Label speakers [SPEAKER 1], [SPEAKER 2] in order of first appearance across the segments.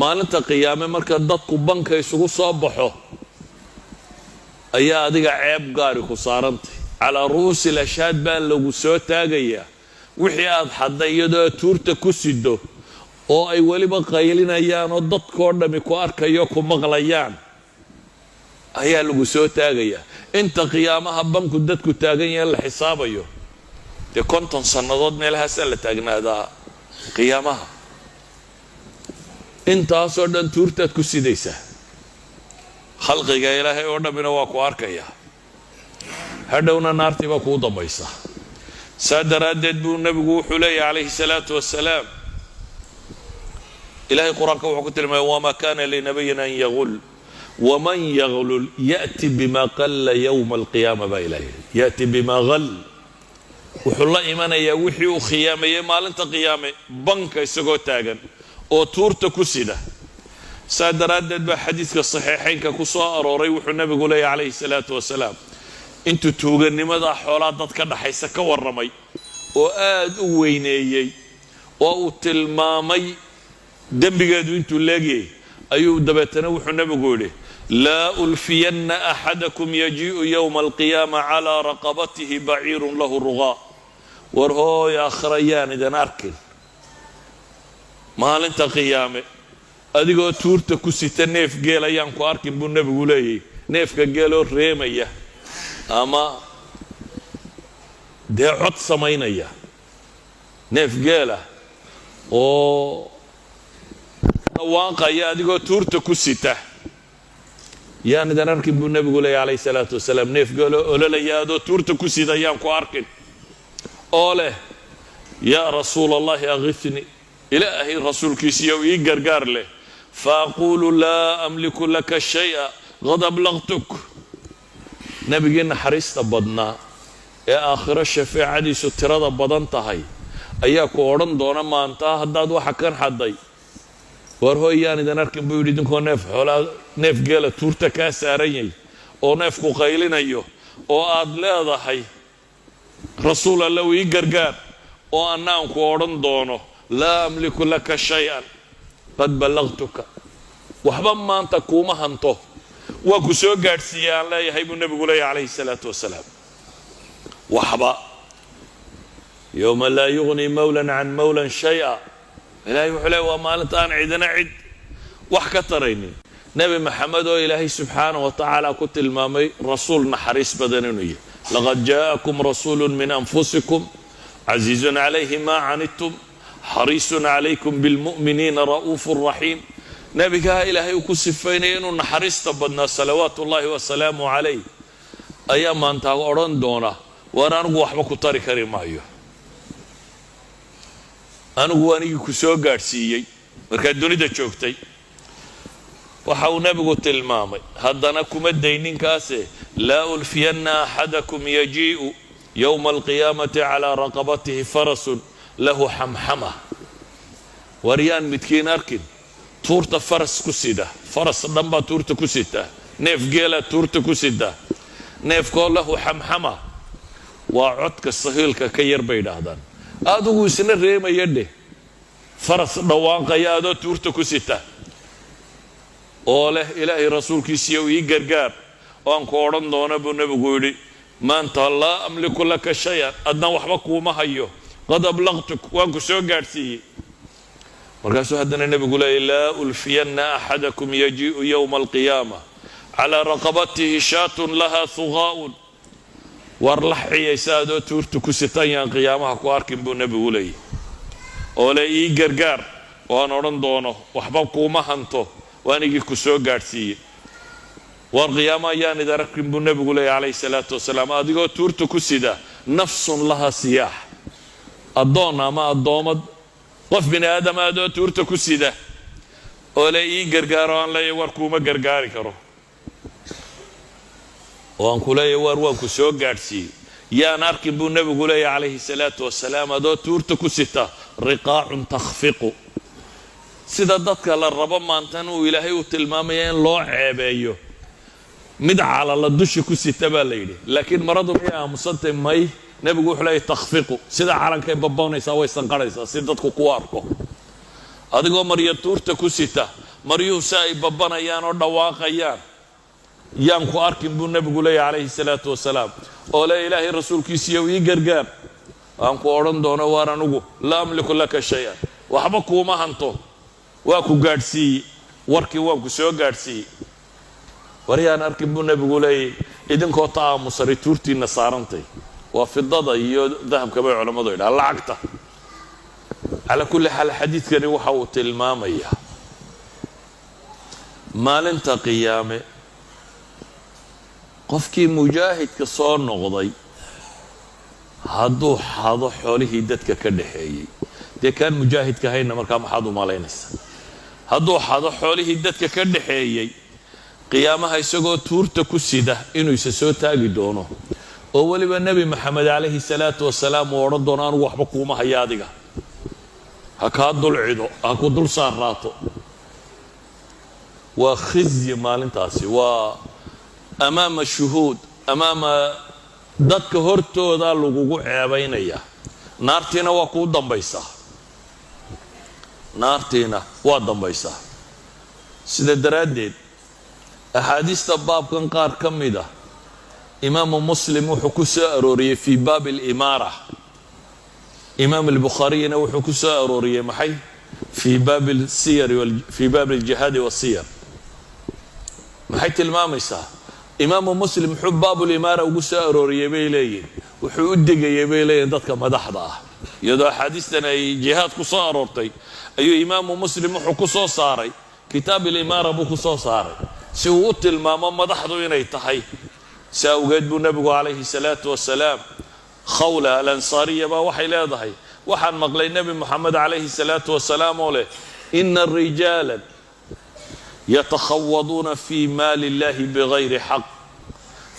[SPEAKER 1] maalinta qiyaame marka dadku banka isugu soo baxo ayaa adiga ceeb gaari ku saarantay calaa ru'uusi al-ashhaad baa lagu soo taagayaa wixii aad xadday iyadoo tuurta ku sido oo ay weliba qaylinayaan oo dadkoo dhami ku arkayo ku maqlayaan ayaa lagu soo taagayaa inta qiyaamaha banku dadku taagan yahay la xisaabayo dee 50 sannadood meelahaasaa la taagnaadaa qiyaamaha intaasoo dhan tuurtaad ku sidaysaa khalqiga ilaahay oo dhammina waa ku arkayaa hadhowna naartii baa kuu dambaysa saa daraaddeed buu nebigu wuxuu leeyahay calayhi salaatu wassalaam ilaahay qur-aanka wuxuu ku tilmaamay wamaa kaana linabiyin an yagul waman yaglul ya'ti bima qalla yowma alqiyaama baa ilaahay ya'ti bima ghal wuxuu la imanayaa wixii uu khiyaameeyey maalinta qiyaame banka isagoo taagan oo tuurta ku sida saa daraaddeed baa xadiiska saxiixaynka ku soo arooray wuxuu nebigu leeyahay calayhi salaatu wasalaam intuu tuuganimada xoolaa dad ka dhaxaysa ka warramay oo aad u weyneeyey oo uu tilmaamay dembigeedu intuu leegyay ayuu dabeetana wuxuu nebigu yidhi laa ulfiyanna axadakum yajii'u yowma alqiyaama calaa raqabatihi baciirun lahu rugaa war hooy akhrayaan idan arkin maalinta qiyaame adigoo tuurta ku sita neef geel ayaan ku arkin buu nebigu leeyahy neefka geeloo reemaya ama dee cod samaynaya neef geela oo dhawaaqaya adigoo tuurta ku sita yaan idan arkin buu nebigu leeyahy calayhi salaatu wasalaam neef geeloo ololaya adoo tuurta ku sida ayaan ku arkin oo leh yaa rasuula allahi aghithni ilaahay rasuulkiisiiyow ii gargaar leh faaquulu laa amliku laka shaya qad ablaqtuk nebigii naxariista badnaa ee aakhiro shafeecadiisu tirada badan tahay ayaa ku odhan doona maanta haddaad waxa kan xadday war hooy yaan idan arkin buu yidhi idinkoo neef geela tuurta kaa saaran yahay oo neefku qaylinayo oo aad leedahay rasuul allow ii gargaar oo annaan ku odhan doono laa amliku laka shay-an qad ballaqtuka waxba maanta kuuma hanto waa ku soo gaadhsiiyey aan leeyahay buu nebigu leeyahy calayhi salaatu wasalaam waxba yowma laa yugnii mawlan can mawlan shay-a ilaahay wuxuu leeyahy waa maalinta aan cidina cid wax ka taraynin nebi maxamed oo ilaahay subxaanahu wa tacaala ku tilmaamay rasuul naxariis badan inuu yahay laqad jaa'akum rasuulu min anfusikum casiizun calayhi maa canidtum xariisun calaykum bilmu'miniina ra'uufu raxiim nebigaha ilaahay uu ku sifaynaya inuu naxariista badnaa salawaatu ullaahi wasalaamu calayh ayaa maantaa odhan doona waan anigu waxba ku tari kari maayo anigu anigii ku soo gaadhsiiyey markaad dunida joogtay waxa uu nebigu tilmaamay haddana kuma dayninkaase laa ulfiyanna axadakum yajii'u yowma alqiyaamati calaa raqabatihi farasun lahu xamxama waryaan midkiin arkin tuurta faras ku sida faras dhan baa tuurta ku sita neef geelaa tuurta ku sida neefkoo lahu xamxama waa codka sahiilka ka yar bay idhaahdaan adigu isna reemaya dheh faras dhawaaqaya adoo tuurta ku sita oo leh ilaahay rasuulkiisiiyow ii gargaar oo aan ku odhan doona buu nebigu yidhi maanta laa amliku laka shay-an adna waxba kuuma hayo qad ablaqtuk waan ku soo gaadhsiiyey markaasuu haddana nebigu leeyay laa ulfiyanna axadakum yajii'u yowma alqiyaama calaa raqabatihi shaatun lahaa hugaa'un war lax ciyaysa adoo tuurta ku sitan yaan qiyaamaha ku arkin buu nebigu leeyay oo le ii gargaar oo aan odhan doono waxba kuuma hanto waanigii ku soo gaadhsiiyey war qiyaama ayaan idan arkin buu nebigu leeyay calayhi salaatu wasalaam adigoo tuurta ku sida nafsun lahaa siyaax addoon ama addoomad qof bini aadam adoo tuurta ku sida oo le ii gargaaro aan leeyahy war kuuma gargaari karo oo aan ku leeyahy war waan ku soo gaadhsiiyey yaan arkin buu nebigu leeyahy calayhi salaatu wasalaam adoo tuurta ku sita riqaacun takhfiqu sida dadka la rabo maantan uu ilaahay u tilmaamaya in loo ceebeeyo mid calala dushi ku sita baa la yidhi laakiin maradu miyay aamusantay may nebigu wuxuu leeyahy takhfiqu sida calankay baboonaysaa way sanqarhaysaa si dadku ku arko adigoo marya tuurta ku sita maryuhu si ay babbanayaan oo dhawaaqayaan yaan ku arkin buu nebigu leeyahy calayhi salaatu wasalaam oo le ilaahay rasuulkiisiiyow ii gargaar aan ku odhan doono waar anugu laa amliku laka shay-an waxba kuuma hanto waa ku gaadhsiiyey warkii waan ku soo gaadhsiiyey waryaan arkin buu nebigu leeyay idinkoo ta'aamusari tuurtiinna saarantay waa fidada iyo dahabka bay culammadu yidhaha lacagta calaa kulli xaal xadiidkani waxa uu tilmaamayaa maalinta qiyaame qofkii mujaahidka soo noqday hadduu xado xoolihii dadka ka dhaxeeyey dee kaan mujaahidka hayna markaa maxaad u malaynaysaa hadduu xado xoolihii dadka ka dhaxeeyey qiyaamaha isagoo tuurta ku sida inuu isa soo taagi doono oo weliba nebi maxamed calayhi salaatu wasalaam uu odhan doono anugu waxba kuuma haya adiga ha kaa dulcido ha ku dul saarraato waa khizyi maalintaasi waa amaama shuhuud amaama dadka hortooda lagugu ceebaynaya naartiina waa kuu dambaysaa naartiina waa dambaysaa sida daraaddeed axaadiista baabkan qaar ka mid ah imaamu muslim wuxuu ku soo arooriyey fii baabi alimaara imaam albukhaariyina wuxuu ku soo arooriyey maxay fii baabi alsiyari fii baabi aljihaadi wasiyar maxay tilmaamaysaa imaamu muslim wuxuu baabulimaara ugu soo arooriyey bay leeyihin wuxuu u digayay bay leeyihin dadka madaxda ah iyadoo axaadiistan ay jihaad ku soo aroortay ayuu imaamu muslim wuxuu ku soo saaray kitaab alimaara buu ku soo saaray si uu u tilmaamo madaxdu inay tahay si awgeed buu nebigu calayhi salaatu wasalaam khawla alansaariya baa waxay leedahay waxaan maqlay nebi moxamed calayhi salaatu wasalaam oo leh ina rijaalan yatakhawaduuna fii maali illahi bigayri xaq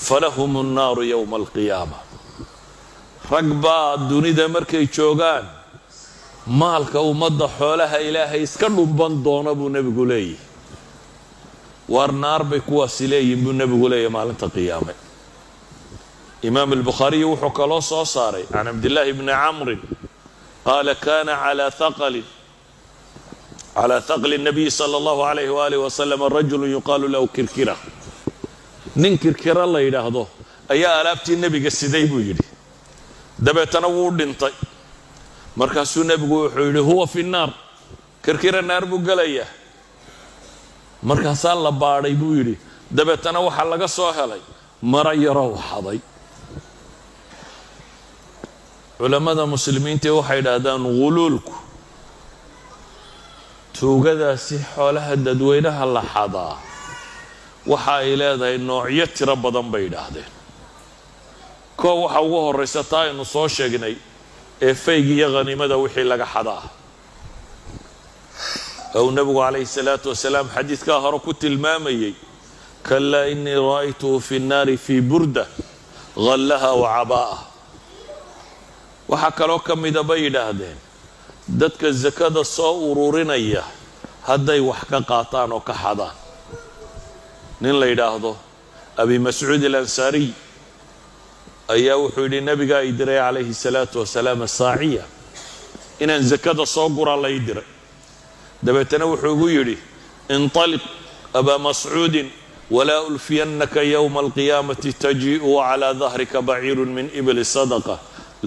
[SPEAKER 1] falahum annaaru yowma alqiyaama rag baa dunida markay joogaan maalka ummadda xoolaha ilaahay iska dhumban doona buu nebigu leeyahy waar naar bay kuwaasi leeyihin buu nebigu leeyahy maalinta qiyaame imaam albukhaariyi wuxuu kaloo soo saaray can cabdillaahi bni camrin qaala kana calaa thaqli الnabiyi salى اllahu alayh waalih wasalam rajulu yuqaalu lahu kirkira nin kirkira la yidhaahdo ayaa alaabtii nebiga siday buu yidhi dabeetana wuu dhintay markaasuu nebigu wuxuu yidhi huwa fi nnaar kirkira naar buu gelayaa markaasaa la baadhay buu yidhi dabeetana waxaa laga soo helay mara yarow xaday culammada muslimiintii waxay idhaahdaan ghuluulku tuugadaasi xoolaha dadweynaha la xadaa waxa ay leedahay noocyo tiro badan bay idhaahdeen koo waxa ugu horraysa taa aynu soo sheegnay ee faygi iyo khaniimada wixii laga xadaa ou nebigu calayhi salaatu wasalaam xadiidkaa hore ku tilmaamayey kalaa inii ra'aytuhu fi nnaari fii burda ghallaha wa cabaa'ah waxaa kaloo ka mida bay yidhaahdeen dadka sakada soo ururinaya hadday wax ka qaataan oo ka xadaan nin la yidhaahdo abi mascuud alansaariy ayaa wuxuu yidhi nabigaa ii diray calayhi salaatu wasalaam saaciya inaan sakada soo guraa la ii diray dabeetana wuxuu igu yidhi inطaliq abaa mascuudin walaa ulfiyannaka yowma alqiyaamati tajii'u wacalaa dahrika baciirun min ibli sadaqa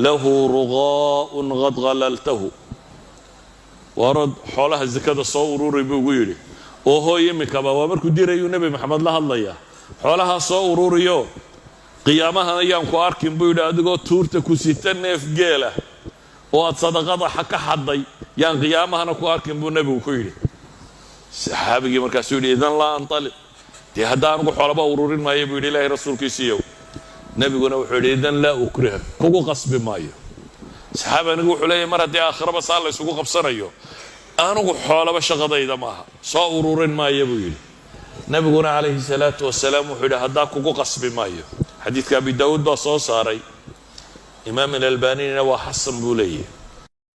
[SPEAKER 1] lahu rugaa'un qad halaltahu waarad xoolaha sakada soo ururi buu ugu yidhi oo hooy imikaba waa markuu dirayuu nebi maxamed la hadlayaa xoolahaa soo ururiyo qiyaamahan ayaan ku arkin buu yidhi adigoo tuurta ku sita neef geela oo aad sadaqada ka xadday yaan qiyaamahana ku arkin buu nebigu ku yidhi saxaabigii markaasuu yidhi idan laa antaliq dee hadda anugu xoolaba ururin maayo buu yidhi ilaahay rasuulkiisiiyow nebiguna wuxuu yidhi idan laa ukriha kugu qasbi maayo saxaabi anigu wuxuu leeyahy mar haddii aakhiraba saa la ysugu qabsanayo anugu xoolaba shaqadayda maaha soo ururin maayo buu yidhi nebiguna calayhi salaatu wasalaam wuxuu yidhi haddaa kugu qasbi maayo xadiidka abi daawuud baa soo saaray imaam alalbanina waa xasan buu leeyahy